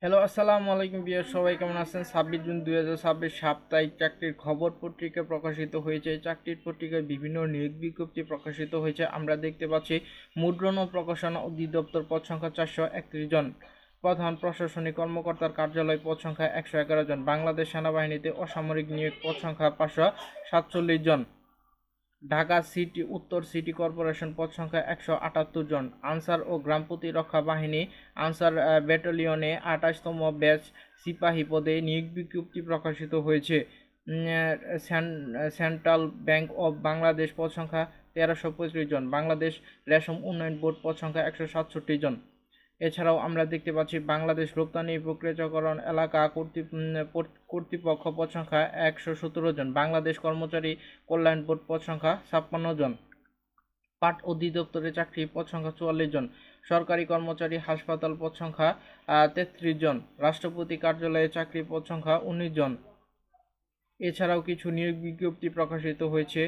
Hello, আসসালামু আলাইকুম বিয়ার, সবাই কেমন আছেন? 26 জুন 2026 সাপ্তাহিক চাকরির খবর পত্রিকা প্রকাশিত হয়েছে। এই চাকরির পত্রিকায় বিভিন্ন নিয়োগ বিজ্ঞপ্তি প্রকাশিত হয়েছে। আমরা দেখতে পাচ্ছি মুদ্রণ ও প্রকাশনা অধিদপ্তর পদ সংখ্যা 431 জন, প্রধান প্রশাসনিক কর্মকর্তার কার্যালয় পদ সংখ্যা 111 জন, বাংলাদেশ সেনাবাহিনীতে অসামরিক নিয়োগ পদ সংখ্যা 547 জন, ঢাকা সিটি উত্তর সিটি কর্পোরেশন পদ সংখ্যা 178 জন, আনসার ও গ্রাম প্রতিরক্ষা বাহিনী আনসার ব্যাটালিয়নে 28তম ব্যাচ সিপাহী পদে নিয়োগ বিজ্ঞপ্তি প্রকাশিত হয়েছে। সেন্ট্রাল ব্যাংক অব বাংলাদেশ পদ সংখ্যা 1335 জন, বাংলাদেশ রেশম উন্নয়ন বোর্ড পদ সংখ্যা 167 জন। এছাড়াও আমরা দেখতে পাচ্ছি বাংলাদেশ রপ্তানি প্রক্রিয়াকরণ এলাকা কর্তৃপক্ষ পদ সংখ্যা 117 জন, বাংলাদেশ কর্মচারী কল্যাণ বোর্ড পদ সংখ্যা 56 জন, পাট অধিদপ্তরে চাকরি পদ সংখ্যা 44 জন, সরকারি কর্মচারী হাসপাতাল পদ সংখ্যা 33 জন, রাষ্ট্রপতি কার্যালয়ে চাকরি পদ সংখ্যা 19 জন। এছাড়াও কিছু নিয়োগ বিজ্ঞপ্তি প্রকাশিত হয়েছে।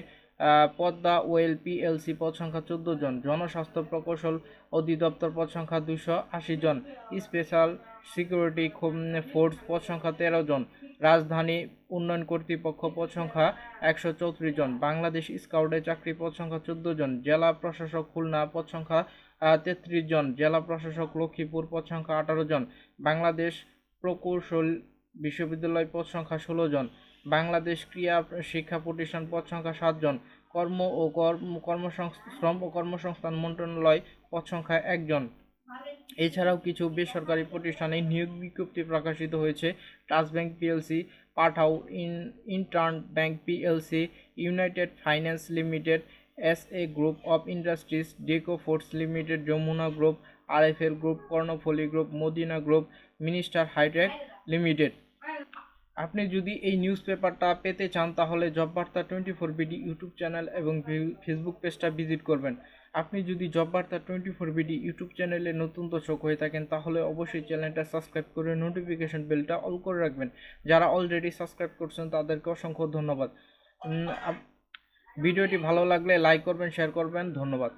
পদ্মা ওয়েল পিএলসি পদ সংখ্যা 14 জন, জনস্বাস্থ্য প্রকৌশল অধিদপ্তর পদ সংখ্যা 280 জন, স্পেশাল সিকিউরিটি ফোর্স পদ সংখ্যা 13 জন, রাজধানী উন্নয়ন কর্তৃপক্ষ পদ সংখ্যা 134 জন, বাংলাদেশ স্কাউটে চাকরি পদ সংখ্যা 14 জন, জেলা প্রশাসক খুলনা পদ সংখ্যা 33 জন, জেলা প্রশাসক লক্ষ্মীপুর পদ সংখ্যা 18 জন, বাংলাদেশ প্রকৌশল বিশ্ববিদ্যালয় পদ সংখ্যা 16 জন, বাংলাদেশ ক্রীড়া শিক্ষা প্রতিষ্ঠান পদ সংখ্যা 7 জন, শ্রম ও কর্মসংস্থান মন্ত্রণালয় পদ সংখ্যা 1 জন। এছাড়াও কিছু বেসরকারি প্রতিষ্ঠানে নিয়োগ বিজ্ঞপ্তি প্রকাশিত হয়েছে। Trust bank PLC, Pathao intern bank PLC, united finance limited, SA group of industries, Deco foods limited, Jamuna group, RFL group, Karnaphuli group, Madina group, minister hi tech limited. আপনি যদি এই নিউজ পেপারটা পেতে চান তাহলে জব বার্তা 24BD ইউটিউব চ্যানেল এবং ফেসবুক পেজটা ভিজিট করবেন। আপনি যদি জব বার্তা 24BD ইউটিউব চ্যানেলে নতুন দর্শক হয়ে থাকেন তাহলে অবশ্যই চ্যানেলটা সাবস্ক্রাইব করে নোটিফিকেশন বেলটা অল করে রাখবেন। যারা অলরেডি সাবস্ক্রাইব করছেন তাদেরকে অসংখ্য ধন্যবাদ। ভিডিওটি ভালো লাগলে লাইক করবেন, শেয়ার করবেন। ধন্যবাদ।